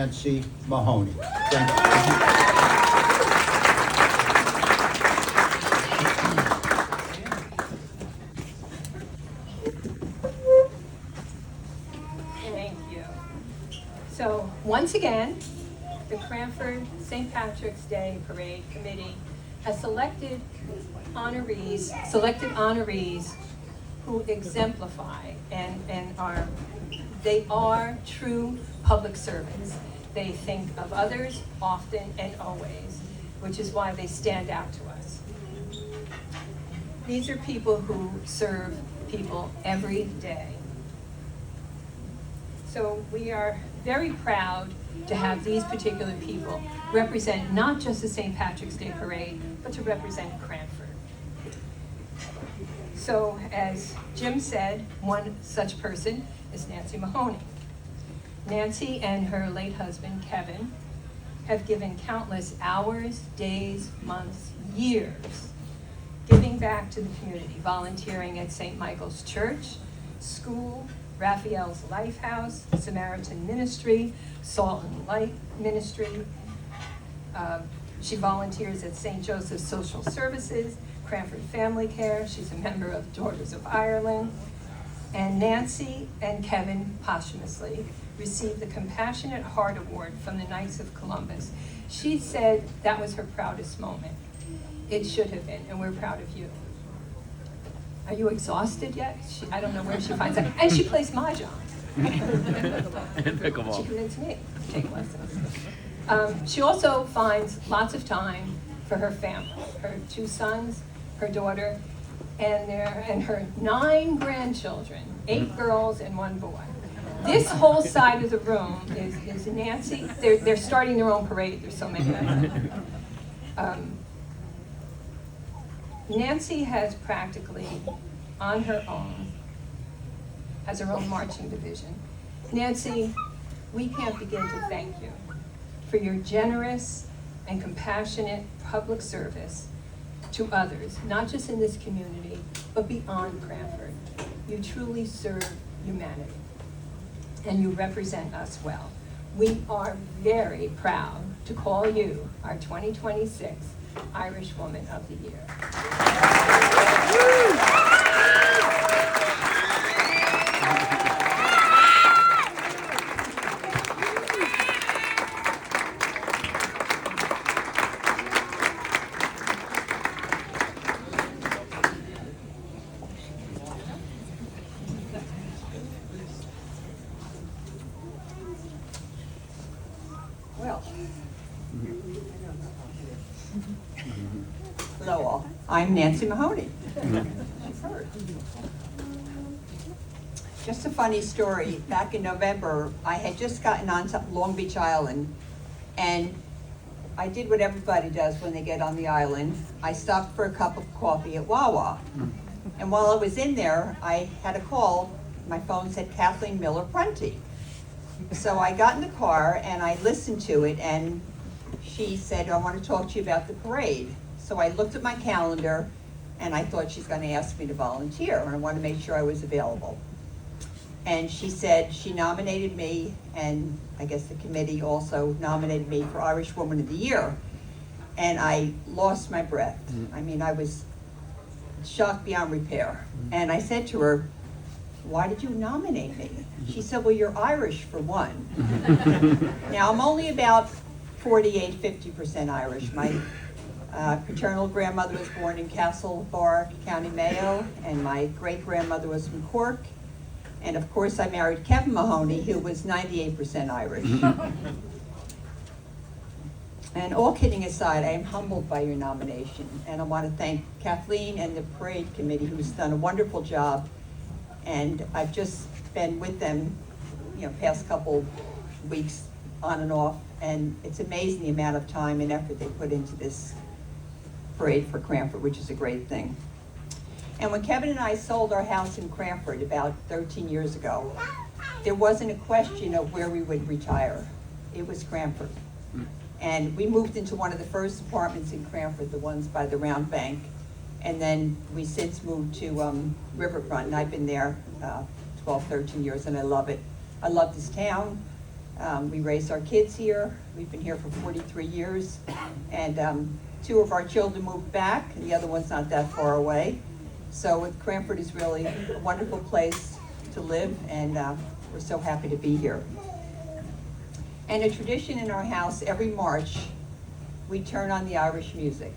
Nancy Mahoney. Thank you. Thank you. So once again, the Cranford St. Patrick's Day Parade Committee has selected honorees who exemplify and they are true public servants. They think of others often and always, which is why they stand out to us. These are people who serve people every day. So we are very proud to have these particular people represent not just the St. Patrick's Day Parade, but to represent Cranford. So as Jim said, one such person is Nancy Mahoney. Nancy and her late husband, Kevin, have given countless hours, days, months, years, giving back to the community, volunteering at St. Michael's Church, school, Raphael's Lifehouse, Samaritan Ministry, Salt and Light Ministry. She volunteers at St. Joseph's Social Services, Cranford Family Care. She's a member of Daughters of Ireland. And Nancy and Kevin posthumously received the Compassionate Heart Award from the Knights of Columbus. She said that was her proudest moment. It should have been, and we're proud of you. Are you exhausted yet? I don't know where she finds that. And she plays mahjong. Pickleball. She convinced me to take lessons. She also finds lots of time for her family, her 2 sons, her daughter, and her 9 grandchildren, 8 girls and 1 boy. This whole side of the room is Nancy. They're starting their own parade. There's so many of them. Nancy has practically, on her own, has her own marching division. Nancy, we can't begin to thank you for your generous and compassionate public service to others, not just in this community, but beyond Cranford. You truly serve humanity, and you represent us well. We are very proud to call you our 2026 Irish Woman of the Year. Well, hello all, I'm Nancy Mahoney. You've heard. Just a funny story, back in November, I had just gotten onto Long Beach Island, and I did what everybody does when they get on the island. I stopped for a cup of coffee at Wawa. And while I was in there, I had a call. My phone said Kathleen Miller Prunty. So I got in the car and I listened to it, and she said, I want to talk to you about the parade. So I looked at my calendar and I thought she's going to ask me to volunteer, and I wanted to make sure I was available. And she said she nominated me, and I guess the committee also nominated me for Irish Woman of the Year. And I lost my breath. I mean, I was shocked beyond repair. And I said to her, why did you nominate me? She said, well, you're Irish for one. Now, I'm only about 48–50% Irish. My paternal grandmother was born in Castlebar, County Mayo, and my great-grandmother was from Cork. And of course, I married Kevin Mahoney, who was 98% Irish. And all kidding aside, I am humbled by your nomination. And I want to thank Kathleen and the parade committee, who's done a wonderful job. And I've just been with them, past couple weeks on and off, and it's amazing the amount of time and effort they put into this parade for Cranford, which is a great thing. And when Kevin and I sold our house in Cranford about 13 years ago, there wasn't a question of where we would retire. It was Cranford. And we moved into one of the first apartments in Cranford, the ones by the Round Bank. And then we since moved to Riverfront, and I've been there 12, 13 years, and I love it. I love this town. We raised our kids here. We've been here for 43 years. And 2 of our children moved back, and the other one's not that far away. So Cranford is really a wonderful place to live, and we're so happy to be here. And a tradition in our house, every March, we turn on the Irish music.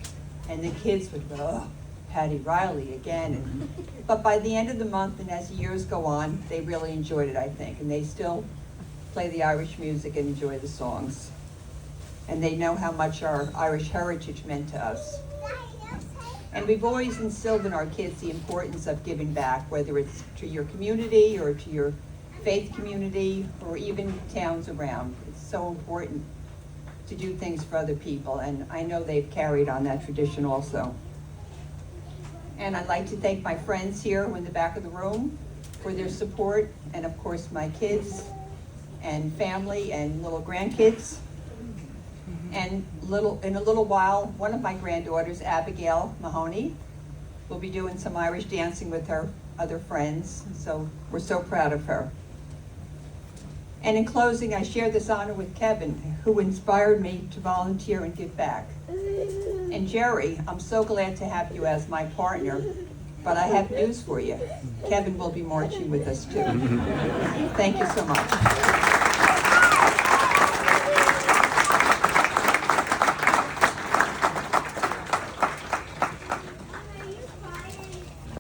And the kids would go, oh, Patty Riley again. But by the end of the month and as years go on, they really enjoyed it, I think. And they still play the Irish music and enjoy the songs. And they know how much our Irish heritage meant to us. And we've always instilled in our kids the importance of giving back, whether it's to your community or to your faith community or even towns around. It's so important to do things for other people, and I know they've carried on that tradition also. And I'd like to thank my friends here in the back of the room for their support, and of course my kids and family and little grandkids. And in a little while, one of my granddaughters, Abigail Mahoney, will be doing some Irish dancing with her other friends, so we're so proud of her. And in closing, I share this honor with Kevin, who inspired me to volunteer and give back. And Jerry, I'm so glad to have you as my partner, but I have news for you. Kevin will be marching with us too. Thank you so much.